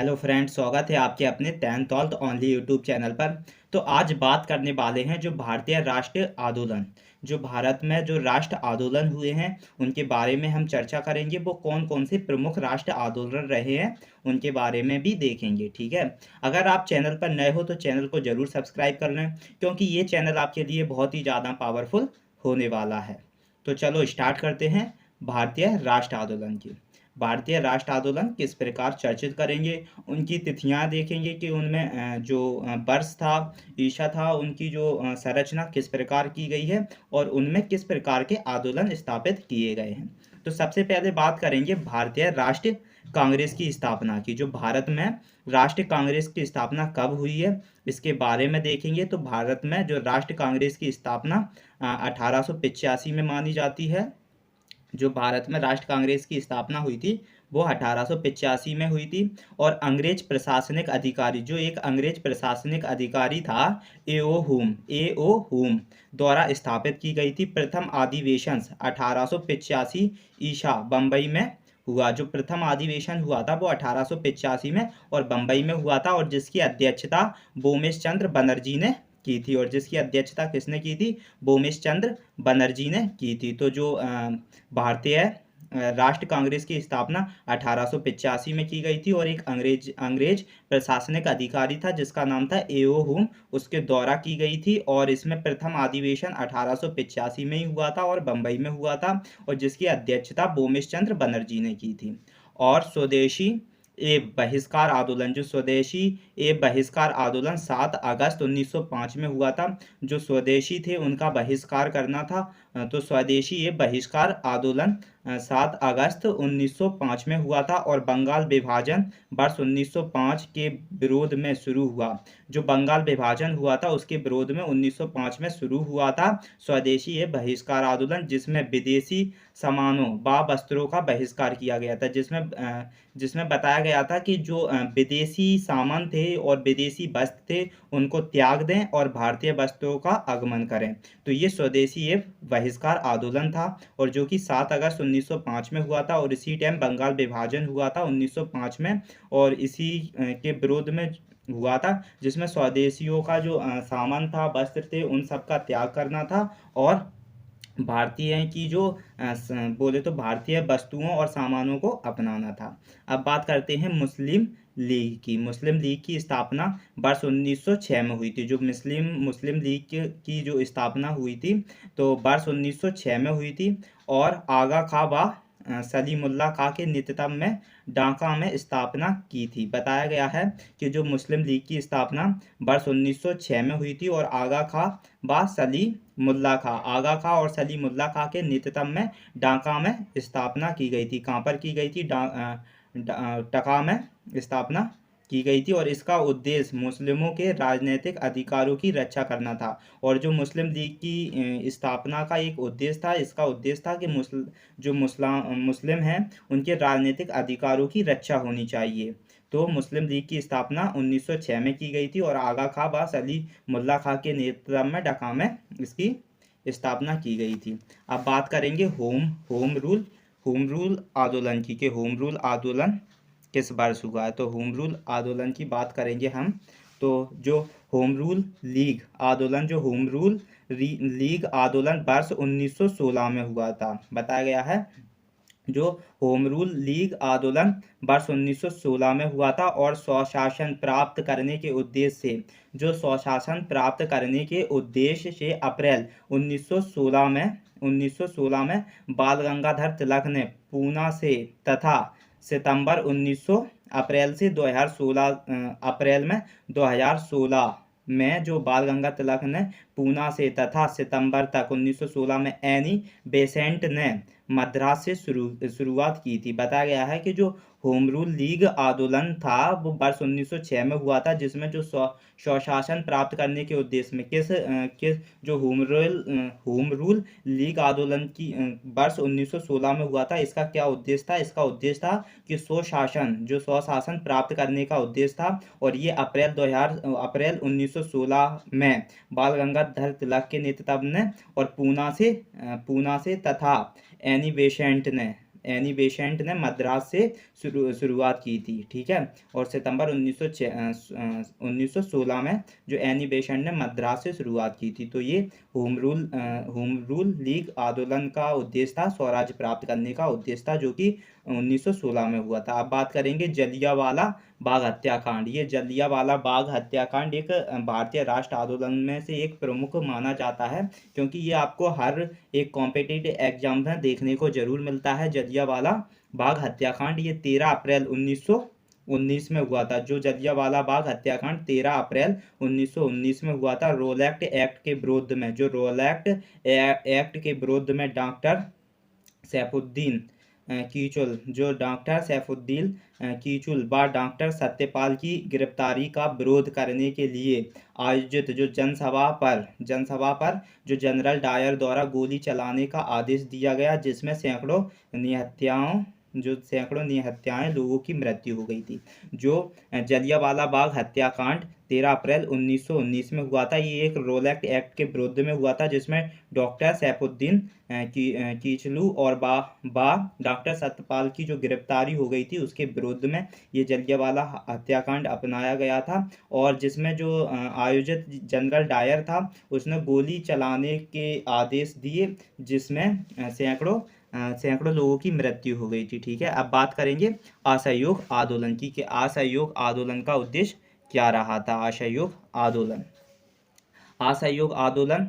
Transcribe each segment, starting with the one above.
Hello friends, स्वागत है आपके अपने 10th ओनली यूट्यूब चैनल पर। तो आज बात करने वाले हैं जो भारतीय राष्ट्रीय आंदोलन, जो भारत में जो राष्ट्र आंदोलन हुए हैं उनके बारे में हम चर्चा करेंगे। वो कौन कौन से प्रमुख राष्ट्र आंदोलन रहे हैं उनके बारे में भी देखेंगे। ठीक है, अगर आप चैनल पर नए हो तो चैनल को ज़रूर सब्सक्राइब कर लें, क्योंकि ये चैनल आपके लिए बहुत ही ज़्यादा पावरफुल होने वाला है। तो चलो स्टार्ट करते हैं भारतीय राष्ट्र आंदोलन की। भारतीय राष्ट्र आंदोलन किस प्रकार चर्चित करेंगे, उनकी तिथियां देखेंगे कि उनमें जो वर्ष था, ईसा था, उनकी जो संरचना किस प्रकार की गई है और उनमें किस प्रकार के आंदोलन स्थापित किए गए हैं। तो सबसे पहले बात करेंगे भारतीय राष्ट्रीय कांग्रेस की स्थापना की। जो भारत में राष्ट्रीय कांग्रेस की स्थापना कब हुई है इसके बारे में देखेंगे। तो भारत में जो राष्ट्रीय कांग्रेस की स्थापना 1885 में मानी जाती है। जो भारत में राष्ट्र कांग्रेस की स्थापना हुई थी वो 1885 में हुई थी। और अंग्रेज प्रशासनिक अधिकारी, जो एक अंग्रेज प्रशासनिक अधिकारी था, ए ओ हुम द्वारा स्थापित की गई थी। प्रथम अधिवेशन 1885 ईसा बम्बई में हुआ। जो प्रथम अधिवेशन हुआ था वो 1885 में और बम्बई में हुआ था, और जिसकी अध्यक्षता बोमेश चंद्र बनर्जी ने की थी। और जिसकी अध्यक्षता किसने की थी? बोमेश चंद्र बनर्जी ने की थी। तो जो भारतीय राष्ट्र कांग्रेस की स्थापना 1885 में की गई थी, और एक अंग्रेज प्रशासनिक अधिकारी था जिसका नाम था ए.ओ. हुम, उसके द्वारा की गई थी। और इसमें प्रथम अधिवेशन 1885 में ही हुआ था और बम्बई में हुआ था, और जिसकी अध्यक्षता बोमेश चंद्र बनर्जी ने की थी। और स्वदेशी ए बहिष्कार आंदोलन, जो स्वदेशी ए बहिष्कार आंदोलन 7 अगस्त 1905 में हुआ था। जो स्वदेशी थे उनका बहिष्कार करना था। तो स्वदेशी ए बहिष्कार आंदोलन 7 अगस्त 1905 में हुआ था, और बंगाल विभाजन वर्ष 1905 के विरोध में शुरू हुआ। जो बंगाल विभाजन हुआ था उसके विरोध में 1905 में शुरू हुआ था स्वदेशी ए बहिष्कार आंदोलन, जिसमें विदेशी सामानों व वस्त्रों का बहिष्कार किया गया था। जिसमें बताया गया था कि जो विदेशी सामान थे और विदेशी वस्त्र थे उनको त्याग दें और भारतीय वस्त्रों का आगमन करें। तो ये स्वदेशी ए बहिष्कार आंदोलन था, और जो कि 7 अगस्त 1905 में हुआ था। और इसी टाइम बंगाल विभाजन हुआ था 1905 में, और इसी के विरोध में हुआ था, जिसमें स्वदेशियों का जो सामान था, वस्त्र थे, उन सब का त्याग करना था, और भारतीय की जो बोले तो भारतीय वस्तुओं और सामानों को अपनाना था। अब बात करते हैं मुस्लिम लीग की। मुस्लिम लीग की स्थापना वर्ष 1906 में हुई थी। जो मुस्लिम लीग की जो स्थापना हुई थी तो वर्ष 1906 में हुई थी, और आगा खां व सलीमुल्लाह खां के नेतृत्व में ढाका में स्थापना की थी। बताया गया है कि जो मुस्लिम लीग की स्थापना वर्ष 1906 में हुई थी, और आगा खां व सलीमुल्लाह खां, आगा खां और सलीमुल्लाह खां के नेतृत्व में ढाका में स्थापना की गई थी। कहाँ पर की गई थी? ढाका में स्थापना की गई थी, और इसका उद्देश्य मुस्लिमों के राजनीतिक अधिकारों की रक्षा करना था। और जो मुस्लिम लीग की स्थापना का एक उद्देश्य था, इसका उद्देश्य था कि मुस्लिम हैं उनके राजनीतिक अधिकारों की रक्षा होनी चाहिए। तो मुस्लिम लीग की स्थापना 1906 में की गई थी, और आगा खां व सलीमुल्लाह खां के नेतृत्व में ढाका में इसकी स्थापना की गई थी। अब बात करेंगे होम रूल आंदोलन की, कि होम रूल आंदोलन किस वर्ष हुआ है। तो होम रूल आंदोलन की बात करेंगे हम। तो जो होम रूल लीग आंदोलन वर्ष 1916 में हुआ था। बताया गया है जो होम रूल लीग आंदोलन वर्ष 1916 में हुआ था, और स्वशासन प्राप्त करने के उद्देश्य से अप्रैल 1916 में बाल गंगाधर तिलक ने पूना से तथा सितंबर 1900 अप्रैल में 2016 में जो बाल गंगा तिलक ने पूना से तथा सितंबर तक 1916 में एनी बेसेंट ने मद्रास से शुरुआत की थी। बताया गया है कि जो होम रूल लीग आंदोलन था वो वर्ष 1906 में हुआ था, जिसमें जो स्वशासन प्राप्त करने के उद्देश्य में किस जो होम रूल लीग आंदोलन की वर्ष 1916 में हुआ था, इसका क्या उद्देश्य था? इसका उद्देश्य था कि स्वशासन प्राप्त करने का उद्देश्य था। और ये अप्रैल 1916 में बाल गंगाधर तिलक के नेतृत्व में और पूना से तथा एनी एनी बेसेंट ने मद्रास से शुरुआत की थी, ठीक है। और सितंबर 1916 में जो एनी बेसेंट ने मद्रास से शुरुआत की थी। तो ये होम रूल लीग आंदोलन का उद्देश्य था, स्वराज्य प्राप्त करने का उद्देश्य था, जो कि 1916 में हुआ था। अब बात करेंगे जलियांवाला बाग हत्याकांड। ये जलियांवाला बाग हत्याकांड एक भारतीय राष्ट्र आंदोलन में से एक प्रमुख माना जाता है, क्योंकि ये आपको हर एक कॉम्पिटिटिव एग्जाम में देखने को जरूर मिलता है। जलियांवाला बाग हत्याकांड ये 13 अप्रैल 1919 में हुआ था। जो जलियांवाला बाग हत्याकांड 13 अप्रैल 1919 में हुआ था, रोलैक्ट एक्ट के विरोध में। जो रोलैक्ट एक्ट के विरोध में डॉक्टर सैफुद्दीन कीचुल, जो डॉक्टर सैफुद्दीन कीचुल व डॉक्टर सत्यपाल की गिरफ्तारी का विरोध करने के लिए आयोजित जो जनसभा पर जो जनरल डायर द्वारा गोली चलाने का आदेश दिया गया, जिसमें सैकड़ों निहत्याएं लोगों की मृत्यु हो गई थी। जो जलियांवाला बाग हत्याकांड 13 अप्रैल 1919 में हुआ था, ये एक रोलैक्ट एक्ट के विरुद्ध में हुआ था, जिसमें डॉक्टर सैफुद्दीन कीचलू और डॉक्टर सत्यपाल की जो गिरफ्तारी हो गई थी, उसके विरोध में ये जलियांवाला हत्याकांड अपनाया गया था। और जिसमें जो आयोजित जनरल डायर था, उसने गोली चलाने के आदेश दिए, जिसमें सैकड़ों लोगों की मृत्यु हो गई थी, ठीक है। अब बात करेंगे असहयोग आंदोलन की, कि असहयोग आंदोलन का उद्देश्य क्या रहा था। असहयोग आंदोलन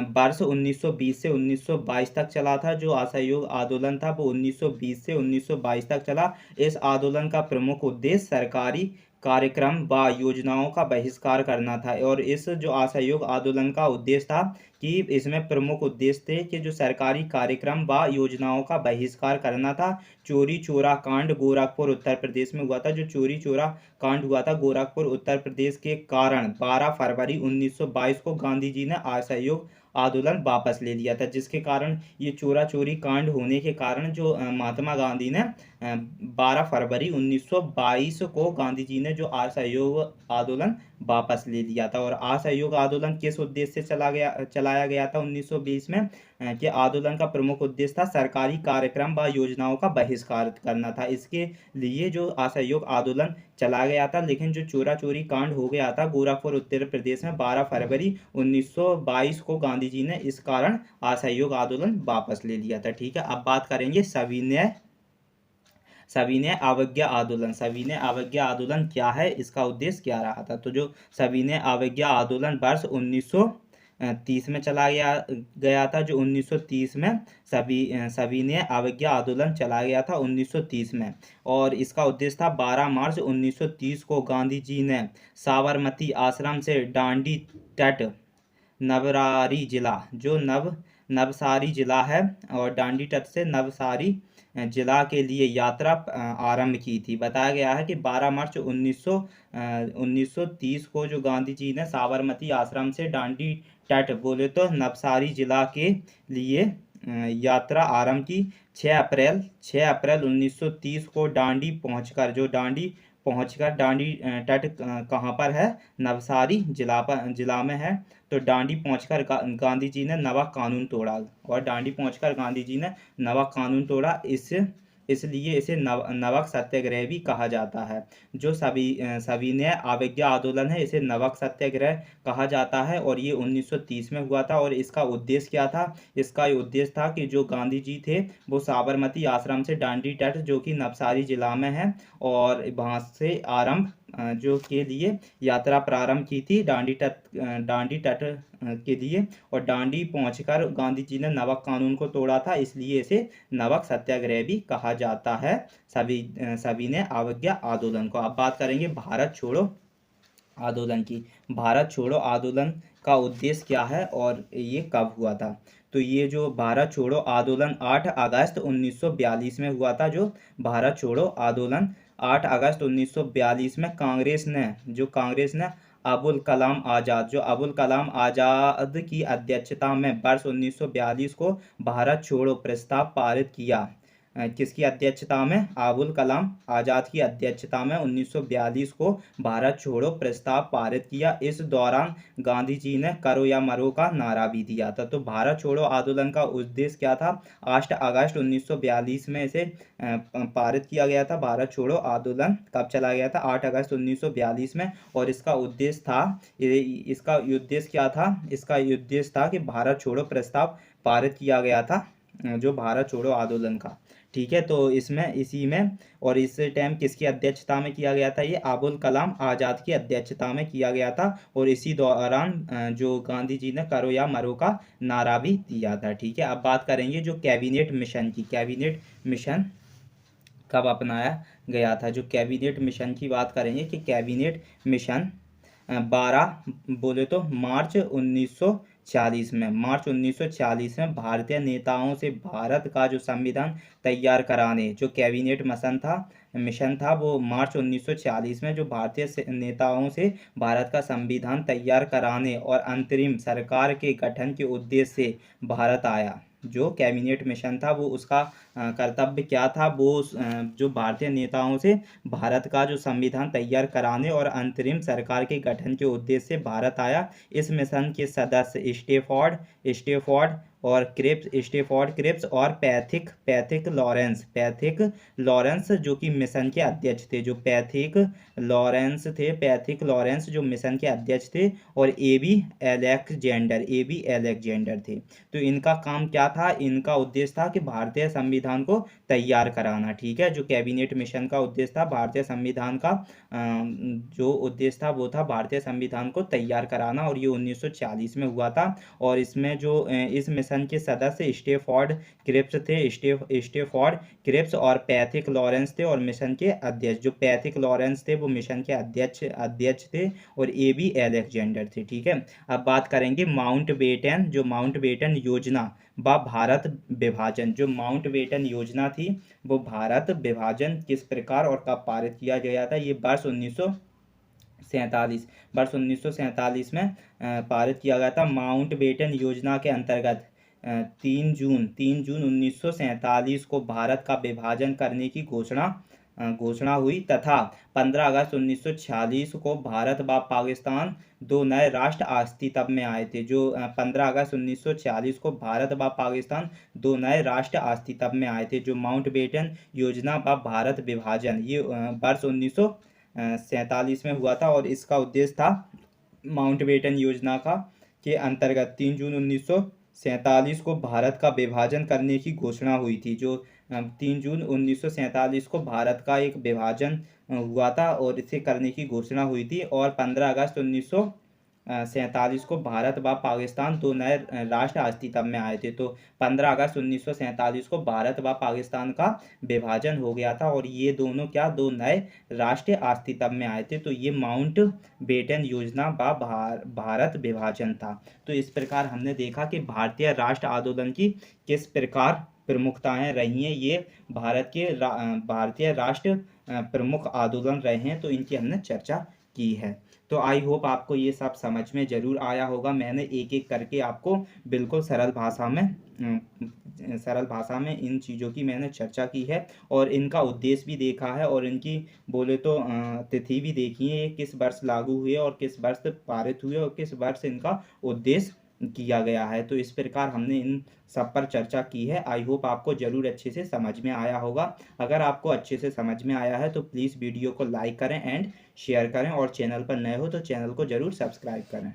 वर्ष 1920 से 1922 तक चला था। जो असहयोग आंदोलन था वो 1920 से 1922 तक चला। इस आंदोलन का प्रमुख उद्देश्य सरकारी कार्यक्रम व योजनाओं का बहिष्कार करना था। और इस जो असहयोग आंदोलन का उद्देश्य था कि इसमें प्रमुख उद्देश्य थे कि जो सरकारी कार्यक्रम व योजनाओं का बहिष्कार करना था। चोरी चोरा कांड गोरखपुर उत्तर प्रदेश में हुआ था। जो चोरी चोरा कांड हुआ था गोरखपुर उत्तर प्रदेश के कारण 12 फरवरी 1922 को गांधी जी ने असहयोग आंदोलन वापस ले लिया था, जिसके कारण ये चोरा चोरी कांड होने के कारण जो महात्मा गांधी ने 12 फरवरी 1922 को गांधी जी ने जो असहयोग आंदोलन वापस ले लिया था। और असहयोग आंदोलन किस उद्देश्य से चलाया गया था 1920 में, कि आंदोलन का प्रमुख उद्देश्य था सरकारी कार्यक्रम व योजनाओं का बहिष्कार करना था। इसके लिए जो असहयोग आंदोलन चला गया था, लेकिन जो चोरा चोरी कांड हो गया था गोरखपुर उत्तर प्रदेश में 12 फरवरी 1922 को गांधी जी ने इस कारण असहयोग आंदोलन वापस ले लिया था, ठीक है। अब बात करेंगे सविनय अवज्ञा आंदोलन। सविनय अवज्ञा आंदोलन क्या है, इसका उद्देश्य क्या रहा था। तो जो सविनय अवज्ञा आंदोलन वर्ष 1930 में चला गया था। जो 1930 में सविनय अवज्ञा आंदोलन चला गया था 1930 में। और इसका उद्देश्य था 12 मार्च 1930 को गांधी जी ने साबरमती आश्रम से डांडी तट नवसारी जिला, जो नवसारी जिला है, और डांडी तट से नवसारी जिला के लिए यात्रा आरंभ की थी। बताया गया है कि 12 मार्च 1930 को जो गांधी जी ने साबरमती आश्रम से डांडी तट बोले तो नवसारी जिला के लिए यात्रा आरंभ की। 6 अप्रैल 1930 को डांडी पहुंचकर डांडी तट कहाँ पर है, नवसारी जिला में है। तो डांडी पहुंचकर गांधी जी ने नवा कानून तोड़ा। और डांडी पहुंचकर गांधी जी ने नवा कानून तोड़ा, इसलिए इसे नमक सत्याग्रह भी कहा जाता है। जो सविनय अवज्ञा आंदोलन है, इसे नमक सत्याग्रह कहा जाता है। और ये 1930 में हुआ था। और इसका उद्देश्य क्या था, इसका उद्देश्य था कि जो गांधी जी थे वो साबरमती आश्रम से डांडी तट, जो कि नवसारी जिला में है, और वहाँ से आरंभ जो के लिए यात्रा प्रारंभ की थी डांडी तट के लिए। और डांडी पहुंचकर गांधी जी ने नमक कानून को तोड़ा था, इसलिए इसे नमक सत्याग्रह भी कहा जाता है सविनय अवज्ञा आंदोलन को। अब बात करेंगे भारत छोड़ो आंदोलन की। भारत छोड़ो आंदोलन का उद्देश्य क्या है और ये कब हुआ था। तो ये जो भारत छोड़ो आंदोलन 8 अगस्त 1942 में हुआ था। जो भारत छोड़ो आंदोलन 8 अगस्त 1942 में कांग्रेस ने अबुल कलाम आज़ाद की अध्यक्षता में वर्ष 1942 को भारत छोड़ो प्रस्ताव पारित किया। किसकी अध्यक्षता में? अबुल कलाम आज़ाद की अध्यक्षता में 1942 को भारत छोड़ो प्रस्ताव पारित किया। इस दौरान गांधी जी ने करो या मरो का नारा भी दिया था। तो भारत छोड़ो आंदोलन का उद्देश्य क्या था? 8 अगस्त 1942 में इसे पारित किया गया था। भारत छोड़ो आंदोलन कब चला गया था? 8 अगस्त 1942 में। और इसका उद्देश्य था, इसका उद्देश्य क्या था? इसका उद्देश्य था कि भारत छोड़ो प्रस्ताव पारित किया गया था, जो भारत छोड़ो आंदोलन का। ठीक है, तो इसमें इसी में और इस टाइम किसकी अध्यक्षता में किया गया था? ये अबुल कलाम आज़ाद की अध्यक्षता में किया गया था। और इसी दौरान जो गांधी जी ने करो या मरो का नारा भी दिया था। ठीक है, अब बात करेंगे जो कैबिनेट मिशन की। कैबिनेट मिशन कब अपनाया गया था? जो कैबिनेट मिशन की बात करेंगे कि कैबिनेट मिशन 12 बोले तो मार्च 1940 में, मार्च 1940 में भारतीय नेताओं से भारत का जो संविधान तैयार कराने, जो कैबिनेट मिशन था वो मार्च 1940 में जो भारतीय नेताओं से भारत का संविधान तैयार कराने और अंतरिम सरकार के गठन के उद्देश्य से भारत आया। जो कैबिनेट मिशन था वो उसका कर्तव्य क्या था? वो जो भारतीय नेताओं से भारत का जो संविधान तैयार कराने और अंतरिम सरकार के गठन के उद्देश्य से भारत आया। इस मिशन के सदस्य स्टेफोर्ड और क्रिप्स और पैथिक लॉरेंस जो कि मिशन के अध्यक्ष थे। जो पैथिक लॉरेंस जो मिशन के अध्यक्ष थे, और ए बी एलेक्जेंडर थे। तो इनका काम क्या था? इनका उद्देश्य था कि भारतीय संविधान को तैयार कराना। ठीक है, जो कैबिनेट मिशन का उद्देश्य था भारतीय संविधान का जो उद्देश्य था वो था भारतीय संविधान को तैयार कराना, और ये 1940 में हुआ था। और इसमें जो इस मिशन के सदस्य स्टेफोर्ड क्रिप्स और पैथिक लॉरेंस थे। और मिशन के अध्यक्ष जो पैथिक लॉरेंस थे वो मिशन के अध्यक्ष थे, और ए बी एलेक्जेंडर थे। ठीक है, अब बात करेंगे माउंटबेटन योजना व भारत विभाजन। जो माउंटबेटन योजना थी वो भारत विभाजन किस प्रकार और कब पारित किया गया था? ये वर्ष 1947 में पारित किया गया था। माउंटबेटन योजना के अंतर्गत 3 जून 1947 को भारत का विभाजन करने की घोषणा हुई, तथा 15 अगस्त 1946 को भारत व पाकिस्तान दो नए राष्ट्र अस्तित्व में आए थे। जो 15 अगस्त 1946 को भारत व पाकिस्तान दो नए राष्ट्र अस्तित्व में आए थे। जो माउंटबेटन योजना व भारत विभाजन ये वर्ष 1947 में हुआ था। और इसका उद्देश्य था माउंटबेटन योजना के अंतर्गत 3 जून 1947 को भारत का विभाजन करने की घोषणा हुई थी। जो 3 जून 1947 को भारत का एक विभाजन हुआ था और इसे करने की घोषणा हुई थी। और 15 अगस्त 1947 को भारत व पाकिस्तान दो नए राष्ट्र अस्तित्व में आए थे। तो 15 अगस्त 1947 को भारत व पाकिस्तान का विभाजन हो गया था, और ये दोनों दो नए राष्ट्र अस्तित्व में आए थे। तो ये माउंटबेटन योजना व भारत विभाजन था। तो इस प्रकार हमने देखा कि भारतीय राष्ट्र आंदोलन की किस प्रकार प्रमुखताएं रही हैं। ये भारतीय राष्ट्र प्रमुख आंदोलन रहे हैं, तो इनकी हमने चर्चा की है। तो आई होप आपको ये सब समझ में ज़रूर आया होगा। मैंने एक एक करके आपको बिल्कुल सरल भाषा में इन चीज़ों की मैंने चर्चा की है, और इनका उद्देश्य भी देखा है, और इनकी बोले तो तिथि भी देखी है, किस वर्ष लागू हुए और किस वर्ष पारित हुए और किस वर्ष इनका उद्देश्य किया गया है। तो इस प्रकार हमने इन सब पर चर्चा की है। आई होप आपको ज़रूर अच्छे से समझ में आया होगा। अगर आपको अच्छे से समझ में आया है तो प्लीज़ वीडियो को लाइक करें एंड शेयर करें, और चैनल पर नए हो तो चैनल को ज़रूर सब्सक्राइब करें।